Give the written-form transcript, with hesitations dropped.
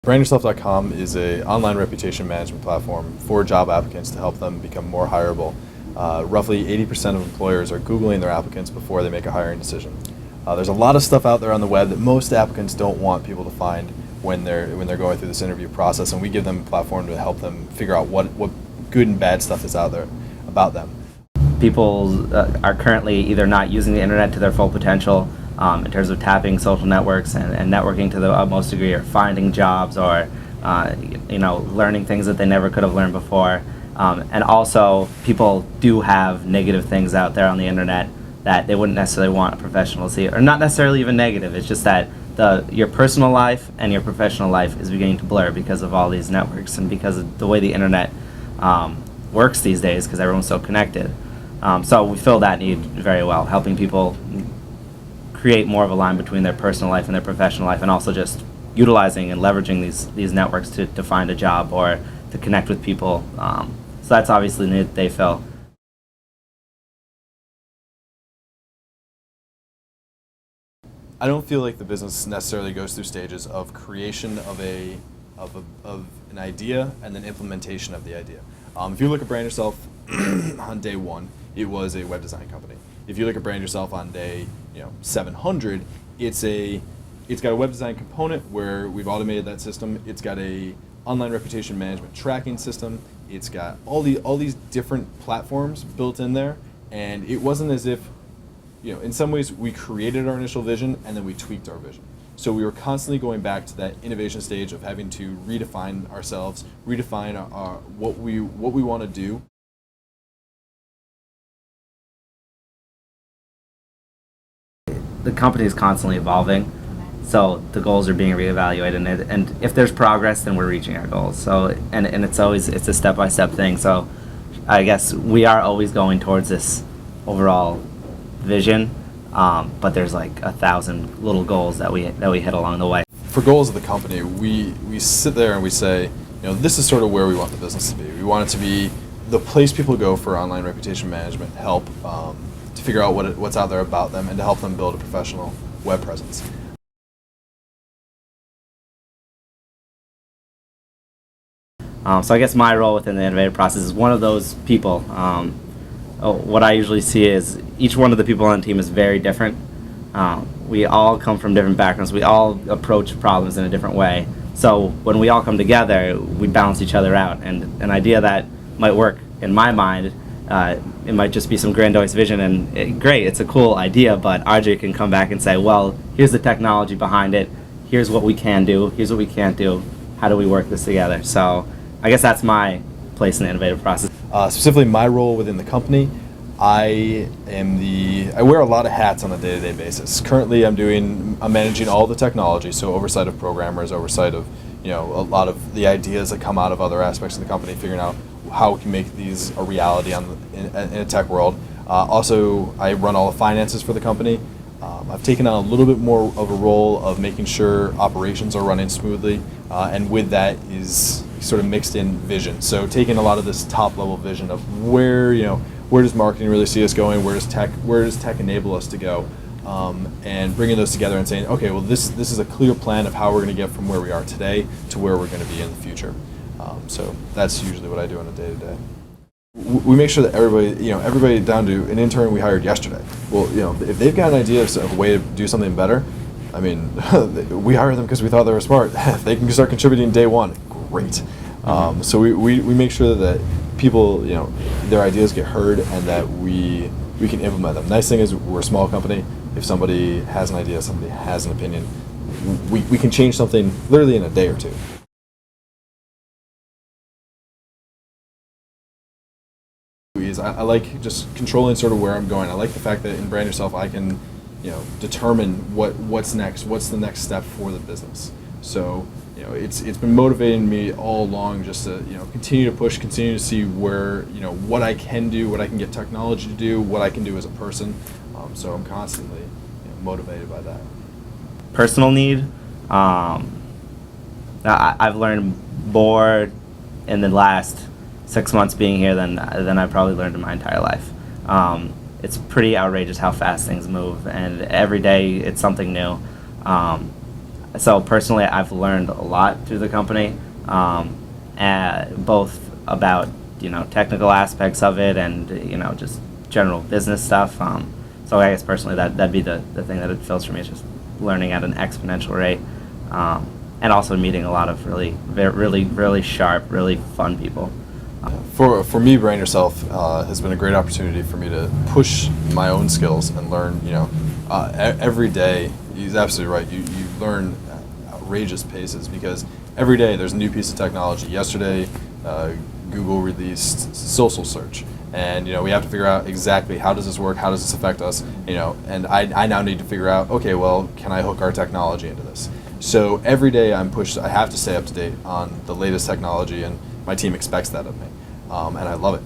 BrandYourself.com is an online reputation management platform for job applicants to help them become more hireable. Roughly 80% of employers are Googling their applicants before they make a hiring decision. There's a lot of stuff out there on the web that most applicants don't want people to find when they're going through this interview process, and we give them a platform to help them figure out what good and bad stuff is out there about them. People are currently either not using the internet to their full potential in terms of tapping social networks and networking to the utmost degree, or finding jobs, or learning things that they never could have learned before. And also, people do have negative things out there on the internet that they wouldn't necessarily want a professional to see, or not necessarily even negative. It's just that your personal life and your professional life is beginning to blur because of all these networks and because of the way the internet works these days, because everyone's so connected. So we fill that need very well, helping people create more of a line between their personal life and their professional life, and also just utilizing and leveraging these networks to find a job or to connect with people. So that's obviously the need that they fill. I don't feel like the business necessarily goes through stages of creation of an idea and then implementation of the idea. If you look at Brand Yourself on day one, it was a web design company. If you look at Brand Yourself on day 700, it's got a web design component where we've automated that system. It's got a online reputation management tracking system. It's got all these different platforms built in there, and it wasn't as if, in some ways we created our initial vision and then we tweaked our vision. So we were constantly going back to that innovation stage of having to redefine ourselves, redefine what we want to do. The company is constantly evolving, so the goals are being reevaluated, and if there's progress, then we're reaching our goals. So and it's a step-by-step thing. So I guess we are always going towards this overall vision, but there's like 1,000 little goals that we hit along the way. For goals of the company, we sit there and we say, this is sort of where we want the business to be. We want it to be the place people go for online reputation management help, to figure out what's out there about them, and to help them build a professional web presence. So I guess my role within the innovative process is one of those people. What I usually see is each one of the people on the team is very different. We all come from different backgrounds. We all approach problems in a different way. So when we all come together, we balance each other out. And an idea that might work in my mind, it might just be some grandiose vision, and great, it's a cool idea, but RJ can come back and say, well, here's the technology behind it. Here's what we can do. Here's what we can't do. How do we work this together? So I guess that's my place in the innovative process. Specifically, my role within the company, I wear a lot of hats on a day-to-day basis. Currently, I'm managing all the technology, so oversight of programmers, oversight of a lot of the ideas that come out of other aspects of the company, figuring out how we can make these a reality in a tech world. Also, I run all the finances for the company. I've taken on a little bit more of a role of making sure operations are running smoothly, and with that is sort of mixed in vision. So taking a lot of this top level vision of where does marketing really see us going, where does tech enable us to go, and bringing those together and saying, okay, well this is a clear plan of how we're going to get from where we are today to where we're going to be in the future. So that's usually what I do on a day-to-day. We make sure that everybody down to an intern we hired yesterday. Well, if they've got an idea of a way to do something better, I mean, we hire them because we thought they were smart. If they can start contributing day one, great. So we make sure that people, their ideas get heard and that we can implement them. Nice thing is we're a small company. If somebody has an idea, somebody has an opinion, we can change something literally in a day or two. I like just controlling sort of where I'm going. I like the fact that in Brand Yourself I can, determine what's next, what's the next step for the business. So, it's been motivating me all along just to, continue to push, continue to see where, what I can do, what I can get technology to do, what I can do as a person. So I'm constantly, motivated by that. Personal need. I've learned more in the last 6 months being here than I probably learned in my entire life. it's pretty outrageous how fast things move, and every day it's something new. So personally, I've learned a lot through the company, both about technical aspects of it and just general business stuff. So I guess personally that'd be the thing that it feels for me, is just learning at an exponential rate, and also meeting a lot of really sharp, really fun people. For me, Brain Yourself has been a great opportunity for me to push my own skills and learn. Every day. He's absolutely right. You learn outrageous paces, because every day there's a new piece of technology. Yesterday, Google released social search, and we have to figure out exactly how does this work, how does this affect us, and I now need to figure out, okay, well, can I hook our technology into this? So every day I have to stay up to date on the latest technology, and my team expects that of me, and I love it.